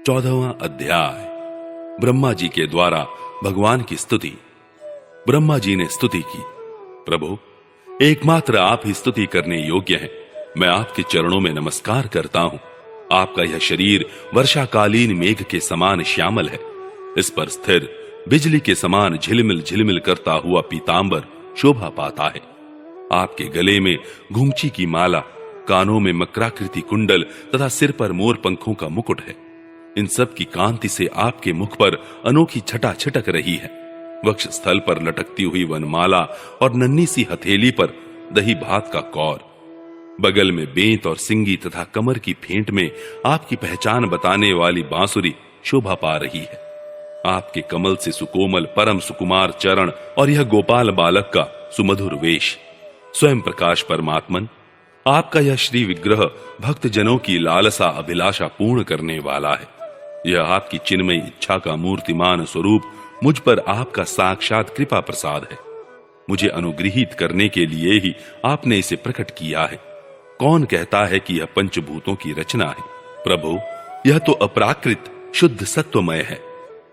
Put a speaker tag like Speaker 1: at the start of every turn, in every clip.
Speaker 1: 14वां अध्याय। ब्रह्मा जी के द्वारा भगवान की स्तुति। ब्रह्मा जी ने स्तुति की, प्रभु एकमात्र आप ही स्तुति करने योग्य हैं। मैं आपके चरणों में नमस्कार करता हूं। आपका यह शरीर वर्षाकालीन मेघ के समान श्यामल है। इस पर स्थिर बिजली के समान झिलमिल झिलमिल करता हुआ पीतांबर शोभा पाता है। आपके गले में घुंघची की माला, कानों में मकराकृति कुंडल तथा सिर पर मोर पंखों का मुकुट है। इन सब की कांति से आपके मुख पर अनोखी छटा छिटक रही है। वक्ष स्थल पर लटकती हुई वनमाला और नन्ही सी हथेली पर दही भात का कौर, बगल में बेंत और सिंगी तथा कमर की फेंट में आपकी पहचान बताने वाली बांसुरी शोभा पा रही है। आपके कमल से सुकोमल परम सुकुमार चरण और यह गोपाल बालक का सुमधुर वेश, स्वयं प्रकाश परमात्मन, आपका यह श्री विग्रह भक्त जनों की लालसा अभिलाषा पूर्ण करने वाला है। यह आपकी चिन्मय इच्छा का मूर्तिमान स्वरूप मुझ पर आपका साक्षात कृपा प्रसाद है। मुझे अनुग्रहित करने के लिए ही आपने इसे प्रकट किया है। कौन कहता है कि यह पंचभूतों की रचना है? प्रभु, यह तो अपराकृत शुद्ध सत्वमय है।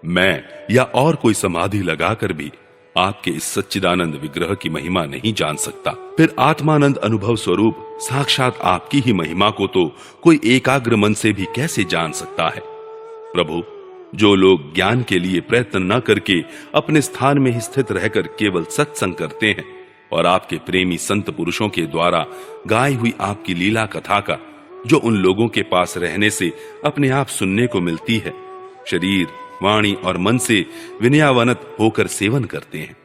Speaker 1: मैं या और कोई समाधि लगाकर भी आपके इस सच्चिदानंद विग्रह की महिमा नहीं जान सकता। फिर आत्मानंद अनुभव स्वरूप साक्षात आपकी ही महिमा को तो कोई एकाग्र मन से भी कैसे जान सकता है? प्रभु, जो लोग ज्ञान के लिए प्रयत्न न करके अपने स्थान में ही स्थित रहकर केवल सत्संग करते हैं और आपके प्रेमी संत पुरुषों के द्वारा गाई हुई आपकी लीला कथा का जो उन लोगों के पास रहने से अपने आप सुनने को मिलती है, शरीर, वाणी और मन से विनयावनत होकर सेवन करते हैं,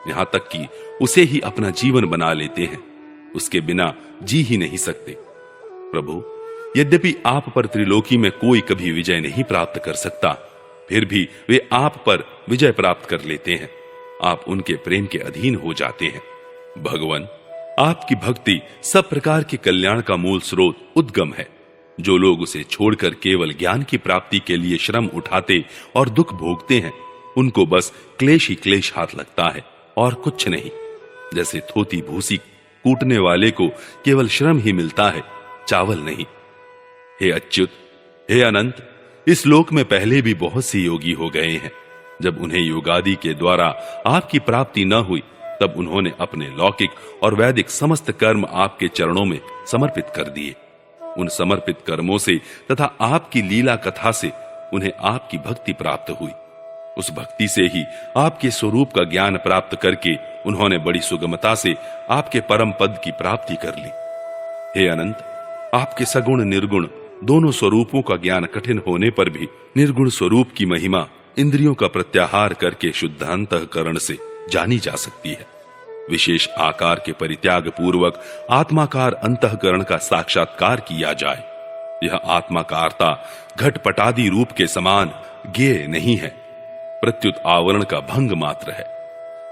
Speaker 1: यहां तक कि उसे ही अपना जीवन बना लेते हैं, उसके बिना जी ही नहीं सकते। प्रभु, यद्यपि आप पर त्रिलोकी में कोई कभी विजय नहीं प्राप्त कर सकता, फिर भी वे आप पर विजय प्राप्त कर लेते हैं। आप उनके प्रेम के अधीन हो जाते हैं। भगवान, आपकी भक्ति सब प्रकार के कल्याण का मूल स्रोत उद्गम है। जो लोग उसे छोड़कर केवल ज्ञान की प्राप्ति के लिए श्रम उठाते और दुख भोगते हैं, उनको बस क्लेश ही क्लेश हाथ लगता है और कुछ नहीं। जैसे थोती भूसी कूटने वाले को केवल श्रम ही मिलता है, चावल नहीं। हे अच्युत, हे अनंत, इस लोक में पहले भी बहुत से योगी हो गए हैं। जब उन्हें योगादि के द्वारा आपकी प्राप्ति न हुई, तब उन्होंने अपने लौकिक और वैदिक समस्त कर्म आपके चरणों में समर्पित कर दिए। उन समर्पित कर्मों से तथा आपकी लीला कथा से उन्हें आपकी भक्ति प्राप्त हुई। उस भक्ति से ही आपके स्वरूप का ज्ञान प्राप्त करके उन्होंने बड़ी सुगमता से आपके परम पद की प्राप्ति कर ली। हे अनंत, आपके सगुण निर्गुण दोनों स्वरूपों का ज्ञान कठिन होने पर भी निर्गुण स्वरूप की महिमा इंद्रियों का प्रत्याहार करके शुद्धांतःकरण से जानी जा सकती है। विशेष आकार के परित्याग पूर्वक आत्माकार अंतःकरण का साक्षात्कार किया जाए। यह आत्माकारता घटपटादि रूप के समान ज्ञेय नहीं है, प्रत्युत आवरण का भंग मात्र है।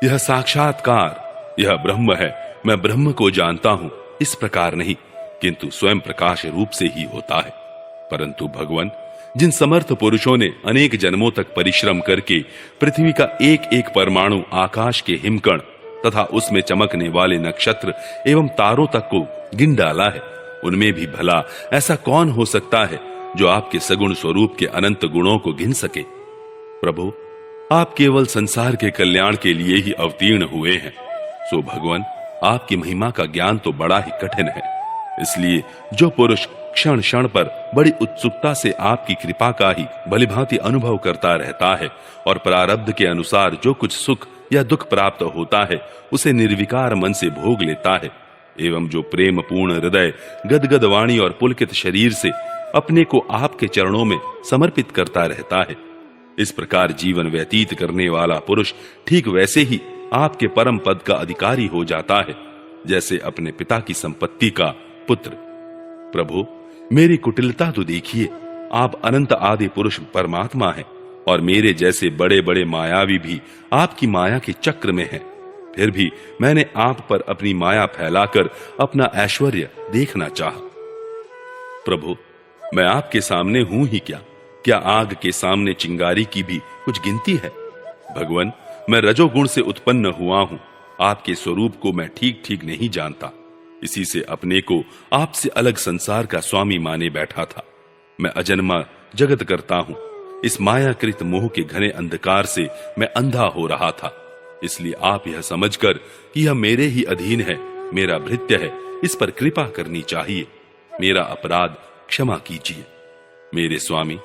Speaker 1: यह साक्षात्कार, यह ब्रह्म है, मैं ब्रह्म को जानता हूं, इस प्रकार नहीं, किंतु स्वयं प्रकाश रूप से ही होता है। परंतु भगवान, जिन समर्थ पुरुषों ने अनेक जन्मों तक परिश्रम करके पृथ्वी का एक एक परमाणु, आकाश के हिमकण तथा उसमें चमकने वाले नक्षत्र एवं तारों तक को गिन डाला है, उनमें भी भला ऐसा कौन हो सकता है जो आपके सगुण स्वरूप के अनंत गुणों को गिन सके? प्रभु, आप केवल संसार के कल्याण के लिए ही अवतीर्ण हुए हैं। सो भगवान, आपकी महिमा का ज्ञान तो बड़ा ही कठिन है। इसलिए जो पुरुष क्षण क्षण पर बड़ी उत्सुकता से आपकी कृपा का ही भलीभांति अनुभव करता रहता है और प्रारब्ध के अनुसार जो कुछ सुख या दुख प्राप्त होता है उसे निर्विकार मन से भोग लेता है, एवं जो प्रेम पूर्ण हृदय, गदगद वाणी और पुलकित शरीर से अपने को आपके चरणों में समर्पित करता रहता है, इस प्रकार जीवन व्यतीत करने वाला पुरुष ठीक वैसे ही आपके परम पद का अधिकारी हो जाता है जैसे अपने पिता की संपत्ति का पुत्र। प्रभु, मेरी कुटिलता तो देखिए। आप अनंत आदि पुरुष परमात्मा हैं और मेरे जैसे बड़े बड़े मायावी भी आपकी माया के चक्र में हैं। फिर भी मैंने आप पर अपनी माया फैलाकर अपना ऐश्वर्य देखना चाहा। प्रभु, मैं आपके सामने हूं ही क्या? क्या आग के सामने चिंगारी की भी कुछ गिनती है? भगवान, मैं रजोगुण से उत्पन्न हुआ हूं। आपके स्वरूप को मैं ठीक ठीक नहीं जानता। इसी से अपने को आपसे अलग संसार का स्वामी माने बैठा था। मैं अजन्मा जगत करता हूं। इस मायाकृत मोह के घने अंधकार से मैं अंधा हो रहा था। इसलिए आप यह समझकर कि यह मेरे ही अधीन है, मेरा भृत्य है, इस पर कृपा करनी चाहिए। मेरा अपराध क्षमा कीजिए। मेरे स्वामी,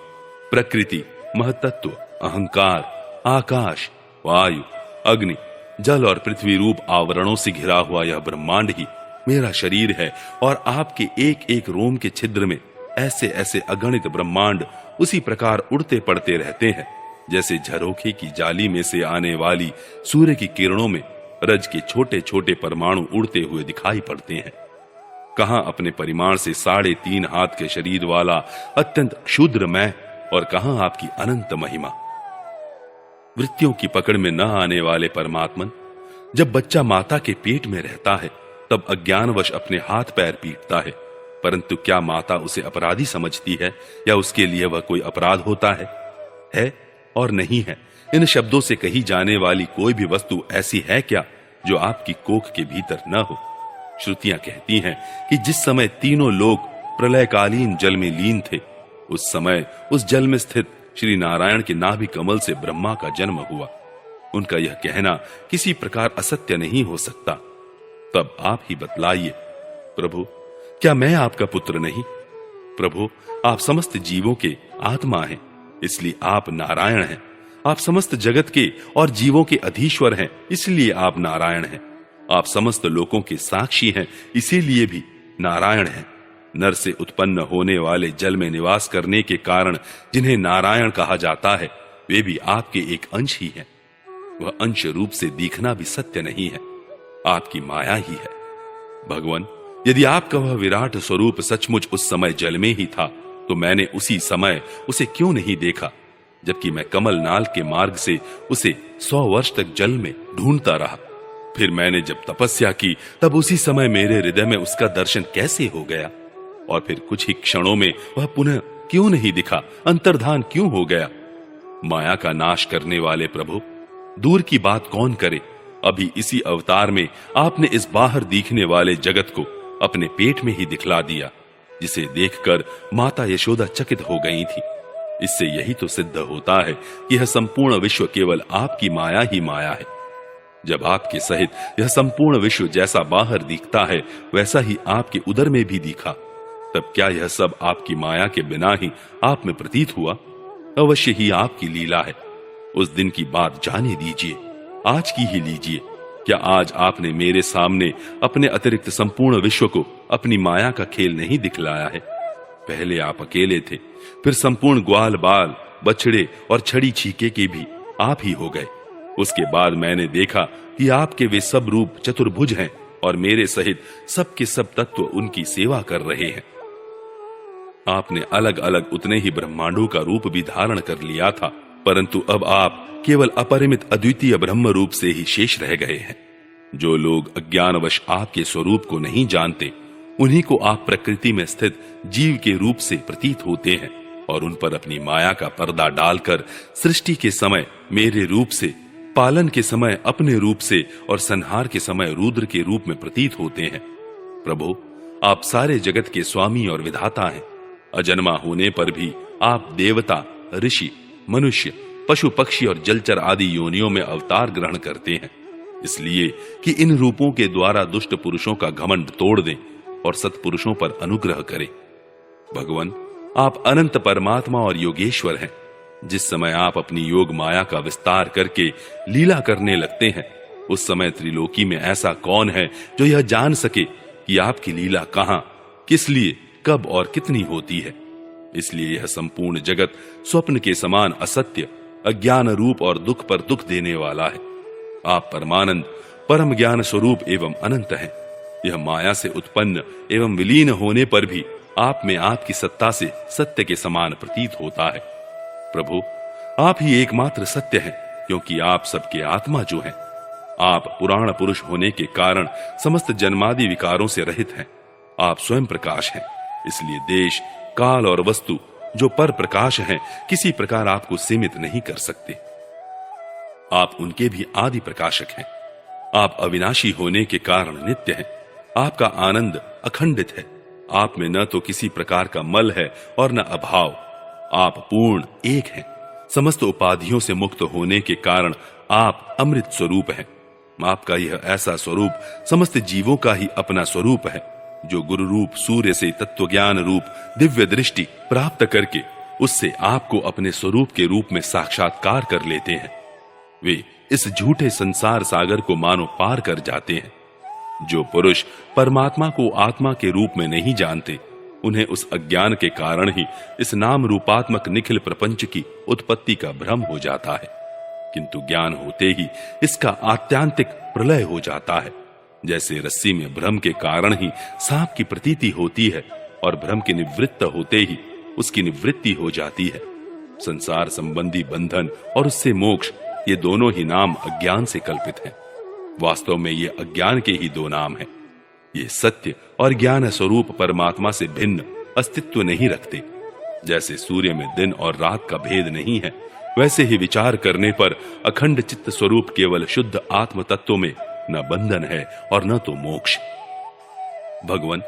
Speaker 1: प्रकृति, महतत्व, अहंकार, आकाश, वायु, अग्नि, जल और पृथ्वी रूप आवरणों से घिरा हुआ यह ब्रह्मांड ही मेरा शरीर है और आपके एक एक रोम के छिद्र में ऐसे ऐसे अगणित ब्रह्मांड उसी प्रकार उड़ते पड़ते रहते हैं जैसे झरोखे की जाली में से आने वाली सूर्य की किरणों में रज के छोटे छोटे परमाणु उड़ते हुए दिखाई पड़ते हैं। कहां अपने परिमाण से 3.5 हाथ के शरीर वाला अत्यंत क्षुद्र मैं और कहां आपकी अनंत महिमा। वृत्तियों की पकड़ में न आने वाले परमात्मन, जब बच्चा माता के पेट में रहता है तब अज्ञानवश अपने हाथ पैर पीटता है, परंतु क्या माता उसे अपराधी समझती है या उसके लिए वह कोई अपराध होता है और नहीं है। इन शब्दों से कही जाने वाली कोई भी वस्तु ऐसी है क्या जो आपकी कोख के भीतर न हो। श्रुतियां कहती हैं कि जिस समय तीनों लोग प्रलयकालीन जल में लीन थे, उस समय उस जल में स्थित श्री नारायण के नाभि कमल से ब्रह्मा का जन्म हुआ। उनका यह कहना किसी प्रकार असत्य नहीं हो सकता। तब आप ही बतलाइए प्रभु, क्या मैं आपका पुत्र नहीं? प्रभु, आप समस्त जीवों के आत्मा हैं, इसलिए आप नारायण हैं। आप समस्त जगत के और जीवों के अधीश्वर हैं, इसलिए आप नारायण हैं। आप समस्त लोकों के साक्षी हैं, इसीलिए भी नारायण हैं। नर से उत्पन्न होने वाले जल में निवास करने के कारण जिन्हें नारायण कहा जाता है, वे भी आपके एक अंश ही हैं। वह अंश रूप से दिखना भी सत्य नहीं है, आपकी माया ही है। भगवान, यदि आपका वह विराट स्वरूप सचमुच उस समय जल में ही था, तो मैंने उसी समय उसे क्यों नहीं देखा, जबकि मैं कमल नाल के मार्ग से उसे 100 वर्ष तक जल में ढूंढता रहा। फिर मैंने जब तपस्या की तब उसी समय मेरे हृदय में उसका दर्शन कैसे हो गया, और फिर कुछ ही क्षणों में वह पुनः क्यों नहीं दिखा, अंतर्धान क्यों हो गया। माया का नाश करने वाले प्रभु, दूर की बात कौन करे, अभी इसी अवतार में आपने इस बाहर दिखने वाले जगत को अपने पेट में ही दिखला दिया, जिसे देखकर माता यशोदा चकित हो गई थी। इससे यही तो सिद्ध होता है कि यह संपूर्ण विश्व केवल आपकी माया ही माया है। जब आपके सहित यह संपूर्ण विश्व जैसा बाहर दिखता है वैसा ही आपके उदर में भी दिखा, तब क्या यह सब आपकी माया के बिना ही आप में प्रतीत हुआ? अवश्य ही आपकी लीला है। उस दिन की बात जाने दीजिए, आज की ही लीजिए। क्या आज आपने मेरे सामने अपने अतिरिक्त संपूर्ण विश्व को अपनी माया का खेल नहीं दिखलाया है? पहले आप अकेले थे, फिर संपूर्ण ग्वाल बाल, बछड़े और छड़ी छीके के भी आप ही हो गए। उसके बाद मैंने देखा कि आपके वे सब रूप चतुर्भुज हैं और मेरे सहित सबके सब तत्व उनकी सेवा कर रहे हैं। आपने अलग अलग उतने ही ब्रह्मांडों का रूप भी धारण कर लिया था, परंतु अब आप केवल अपरिमित अद्वितीय ब्रह्म रूप से ही शेष रह गए हैं। जो लोग अज्ञानवश आपके स्वरूप को नहीं जानते, उन्हीं को आप प्रकृति में स्थित जीव के रूप से प्रतीत होते हैं और उन पर अपनी माया का पर्दा डालकर सृष्टि के समय मेरे रूप से, पालन के समय अपने रूप से और संहार के समय रुद्र के रूप में प्रतीत होते हैं। प्रभु, आप सारे जगत के स्वामी और विधाता हैं। अजन्मा होने पर भी आप देवता, ऋषि, मनुष्य, पशु पक्षी और जलचर आदि योनियों में अवतार ग्रहण करते हैं, इसलिए कि इन रूपों के द्वारा दुष्ट पुरुषों का घमंड तोड़ दें और सत्पुरुषों पर अनुग्रह करें। भगवान, आप अनंत परमात्मा और योगेश्वर हैं। जिस समय आप अपनी योग माया का विस्तार करके लीला करने लगते हैं, उस समय त्रिलोकी में ऐसा कौन है जो यह जान सके कि आपकी लीला कहां, किस लिए, कब और कितनी होती है। इसलिए यह संपूर्ण जगत स्वप्न के समान असत्य, अज्ञान रूप और दुख पर दुख देने वाला है। आप परमानंद, परम ज्ञान स्वरूप एवं अनंत हैं। यह माया से उत्पन्न एवं विलीन होने पर भी आप में आपकी सत्ता से सत्य के समान प्रतीत होता है। प्रभु, आप ही एकमात्र सत्य हैं, क्योंकि आप सबके आत्मा जो हैं। आप पुराण पुरुष होने के कारण समस्त जन्मादि विकारों से रहित हैं। आप स्वयं प्रकाश हैं, इसलिए देश, काल और वस्तु जो पर प्रकाश हैं, किसी प्रकार आपको सीमित नहीं कर सकते। आप उनके भी आदि प्रकाशक हैं। आप अविनाशी होने के कारण नित्य हैं। आपका आनंद अखंडित है। आप में न तो किसी प्रकार का मल है और न अभाव। आप पूर्ण एक हैं। समस्त उपाधियों से मुक्त होने के कारण आप अमृत स्वरूप हैं। आपका यह ऐसा स्वरूप समस्त जीवों का ही अपना स्वरूप है, जो गुरु रूप सूर्य से तत्वज्ञान रूप दिव्य दृष्टि प्राप्त करके उससे आपको अपने स्वरूप के रूप में साक्षात्कार कर लेते हैं। वे इस झूठे संसार सागर को मानो पार कर जाते हैं। जो पुरुष परमात्मा को आत्मा के रूप में नहीं जानते, उन्हें उस अज्ञान के कारण ही इस नाम रूपात्मक निखिल प्रपंच की उत्पत्ति का भ्रम हो जाता है, किंतु ज्ञान होते ही इसका आत्यांतिक प्रलय हो जाता है। जैसे रस्सी में भ्रम के कारण ही सांप की प्रतीति होती है और भ्रम के निवृत्त होते ही उसकी निवृत्ति हो जाती है। संसार संबंधी बंधन और उससे मोक्ष, ये दोनों ही नाम अज्ञान से कल्पित हैं। वास्तव में ये अज्ञान के ही दो नाम हैं। ये सत्य और ज्ञान स्वरूप परमात्मा से भिन्न अस्तित्व नहीं रखते। जैसे सूर्य में दिन और रात का भेद नहीं है, वैसे ही विचार करने पर अखंड चित्त स्वरूप केवल शुद्ध आत्म तत्व में न बंधन है और न तो मोक्ष। भगवान,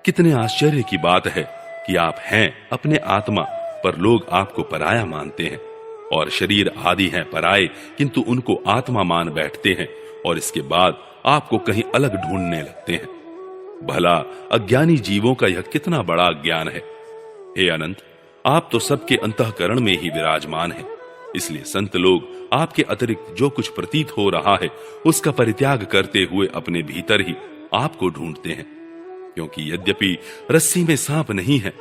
Speaker 1: कितने आश्चर्य की बात है कि आप हैं अपने आत्मा, पर लोग आपको पराया मानते हैं, और शरीर आदि हैं पराये, किंतु उनको आत्मा मान बैठते हैं और इसके बाद आपको कहीं अलग ढूंढने लगते हैं। भला अज्ञानी जीवों का यह कितना बड़ा ज्ञान है। हे अनंत, आप तो सबके अंतःकरण में ही विराजमान हैं। इसलिए संत लोग आपके अतिरिक्त जो कुछ प्रतीत हो रहा है उसका परित्याग करते हुए अपने भीतर ही आपको ढूंढते हैं। क्योंकि यद्यपि रस्सी में सांप नहीं है,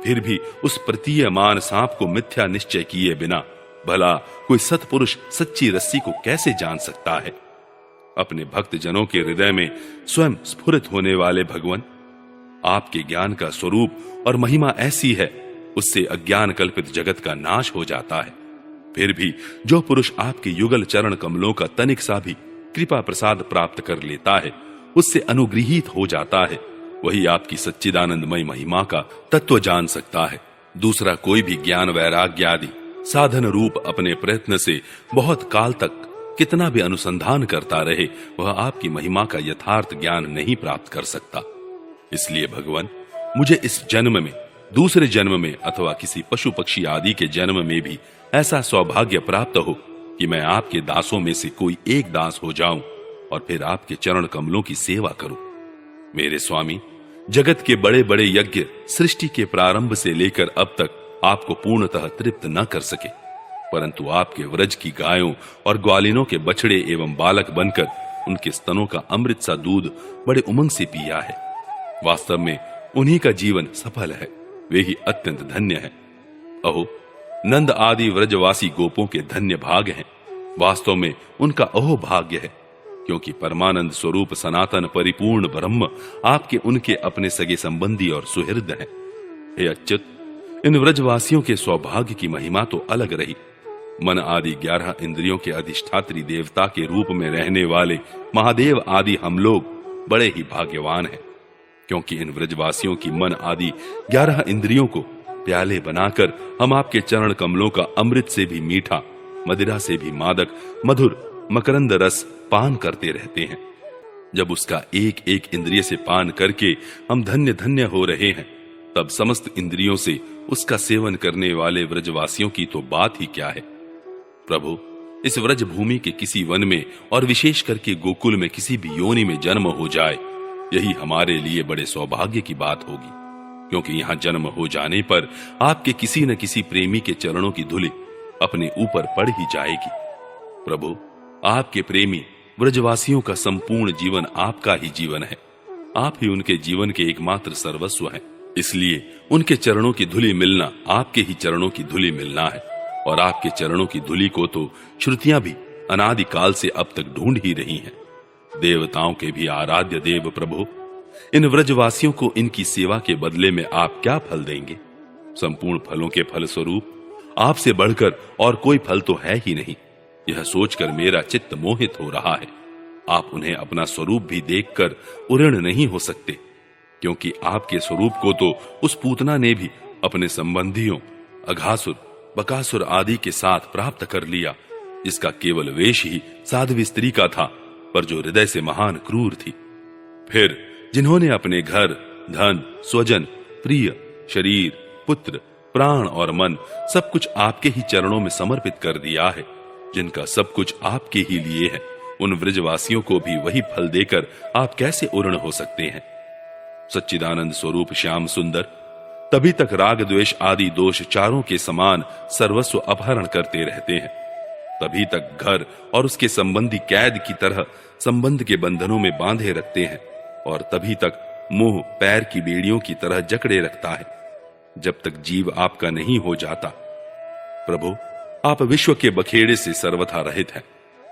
Speaker 1: फिर भी उस प्रतीयमान सांप को मिथ्या निश्चय किए बिना भला कोई सत्पुरुष सच्ची रस्सी को कैसे जान सकता है। अपने भक्त जनों के हृदय में स्वयं स्फुरित होने वाले भगवान, आपके ज्ञान का स्वरूप और महिमा ऐसी है, उससे अज्ञान कल्पित जगत का नाश हो जाता है। फिर भी जो पुरुष आपके युगल चरण कमलों का तनिक सा भी कृपा प्रसाद प्राप्त कर लेता है, उससे अनुग्रहित हो जाता है, वही आपकी सच्चिदानंदमय महिमा का तत्व जान सकता है। दूसरा कोई भी ज्ञान वैराग्य आदि साधन रूप अपने प्रयत्न से बहुत काल तक कितना भी अनुसंधान करता रहे, वह आपकी महिमा का यथार्थ ज्ञान नहीं प्राप्त कर सकता। इसलिए भगवान, मुझे इस जन्म में, दूसरे जन्म में अथवा किसी पशु पक्षी आदि के जन्म में भी ऐसा सौभाग्य प्राप्त हो कि मैं आपके दासों में से कोई एक दास हो जाऊं और फिर आपके चरण कमलों की सेवा करूं। मेरे स्वामी, जगत के बड़े बड़े यज्ञ सृष्टि के प्रारंभ से लेकर अब तक आपको पूर्णतः तृप्त न कर सके, परंतु आपके व्रज की गायों और ग्वालिनों के बछड़े एवं बालक बनकर उनके स्तनों का अमृत सा दूध बड़े उमंग से पिया है। वास्तव में उन्हीं का जीवन सफल है, वे ही अत्यंत धन्य है। अहो, नंद आदि व्रजवासी गोपों के धन्य भाग हैं। वास्तव में उनका अहो भाग्य है, क्योंकि परमानंद स्वरूप सनातन परिपूर्ण ब्रह्म आपके उनके अपने सगे संबंधी और सुहृद हैं। हे अच्युत, इन व्रजवासियों के सौभाग्य की महिमा तो अलग रही। मन आदि 11 इंद्रियों के अधिष्ठात्री देवता के रूप में रहने वाले महादेव आदि हम लोग बड़े ही भाग्यवान हैं, क्योंकि इन व्रजवासियों की मन आदि 11 इंद्रियों को प्याले बनाकर हम आपके चरण कमलों का अमृत से भी मीठा, मदिरा से भी मादक मधुर मकरंद रस पान करते रहते हैं। जब उसका एक एक इंद्रिय से पान करके हम धन्य धन्य हो रहे हैं, तब समस्त इंद्रियों से उसका सेवन करने वाले व्रजवासियों की तो बात ही क्या है। प्रभु, इस व्रज भूमि के किसी वन में और विशेष करके गोकुल में किसी भी योनि में जन्म हो जाए, यही हमारे लिए बड़े सौभाग्य की बात होगी, क्योंकि यहां जन्म हो जाने पर आपके किसी न किसी प्रेमी के चरणों की धूलि अपने ऊपर पड़ ही जाएगी। प्रभु, आपके प्रेमी व्रजवासियों का संपूर्ण जीवन आपका ही जीवन है। आप ही उनके जीवन के एकमात्र सर्वस्व हैं। इसलिए उनके चरणों की धूलि मिलना आपके ही चरणों की धूलि मिलना है, और आपके चरणों की धूलि को तो श्रुतियां भी अनादि काल से अब तक ढूंढ ही रही हैं। देवताओं के भी आराध्य देव प्रभु, इन व्रजवासियों को इनकी सेवा के बदले में आप क्या फल देंगे। संपूर्ण फलों के फल स्वरूप आपसे बढ़कर और कोई फल तो है ही नहीं। यह सोचकर मेरा चित्त मोहित हो रहा है। आप उन्हें अपना स्वरूप भी देखकर उऋण नहीं हो सकते, क्योंकि आपके स्वरूप को तो उस पूतना ने भी अपने संबंधियों अघासुर, बकासुर आदि के साथ प्राप्त कर लिया, जिसका केवल वेश ही साध्वी स्त्री का था, पर जो हृदय से महान क्रूर थी। फिर जिन्होंने अपने घर, धन, स्वजन, प्रिय, शरीर, पुत्र, प्राण और मन सब कुछ आपके ही चरणों में समर्पित कर दिया है। जिनका सब कुछ आपके ही लिए है, उन व्रजवासियों को भी वही फल देकर आप कैसे उर्ण हो सकते हैं। सच्चिदानंद स्वरूप श्याम सुंदर तभी तक राग द्वेष आदि दोष चारों के समान सर्वस्व अपहरण करते रहते हैं, तभी तक घर और उसके संबंधी कैद की तरह संबंध के बंधनों में बांधे रखते हैं, और तभी तक मोह पैर की बेड़ियों की तरह जकड़े रखता है, जब तक जीव आपका नहीं हो जाता। प्रभु, आप विश्व के बखेड़े से सर्वथा रहित हैं,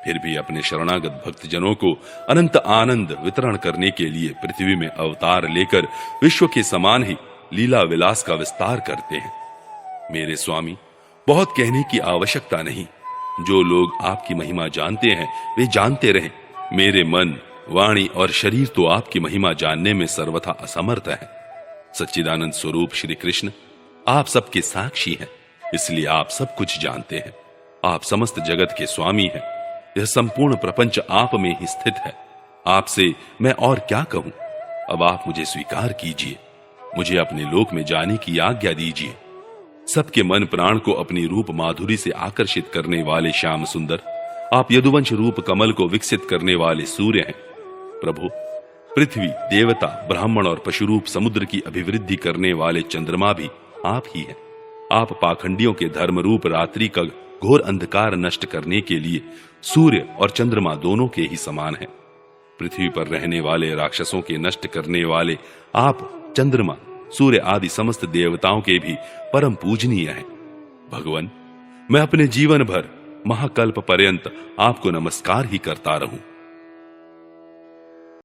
Speaker 1: फिर भी अपने शरणागत भक्तजनों को अनंत आनंद वितरण करने के लिए पृथ्वी में अवतार लेकर विश्व के समान ही लीला विलास का विस्तार करते हैं। मेरे स्वामी, बहुत कहने की आवश्यकता नहीं। जो लोग आपकी महिमा जानते हैं वे जानते रहें। मेरे मन, वाणी और शरीर तो आपकी महिमा जानने में सर्वथा असमर्थ है। सच्चिदानंद स्वरूप श्री कृष्ण आप सबके साक्षी हैं, इसलिए आप सब कुछ जानते हैं। आप समस्त जगत के स्वामी हैं। यह संपूर्ण प्रपंच आप में ही स्थित है। आपसे मैं और क्या कहूं। अब आप मुझे स्वीकार कीजिए, मुझे अपने लोक में जाने की आज्ञा दीजिए। सबके मन प्राण को अपनी रूप माधुरी से आकर्षित करने वाले श्याम सुंदर, आप यदुवंश रूप कमल को विकसित करने वाले सूर्य हैं। प्रभु, पृथ्वी, देवता, ब्राह्मण और पशुरूप समुद्र की अभिवृद्धि करने वाले चंद्रमा भी आप ही हैं। आप पाखंडियों के धर्म रूप रात्रि का घोर अंधकार नष्ट करने के लिए सूर्य और चंद्रमा दोनों के ही समान हैं। पृथ्वी पर रहने वाले राक्षसों के नष्ट करने वाले आप चंद्रमा, सूर्य आदि समस्त देवताओं के भी परम पूजनीय हैं। भगवान, मैं अपने जीवन भर महाकल्प पर्यंत आपको नमस्कार ही करता रहूं।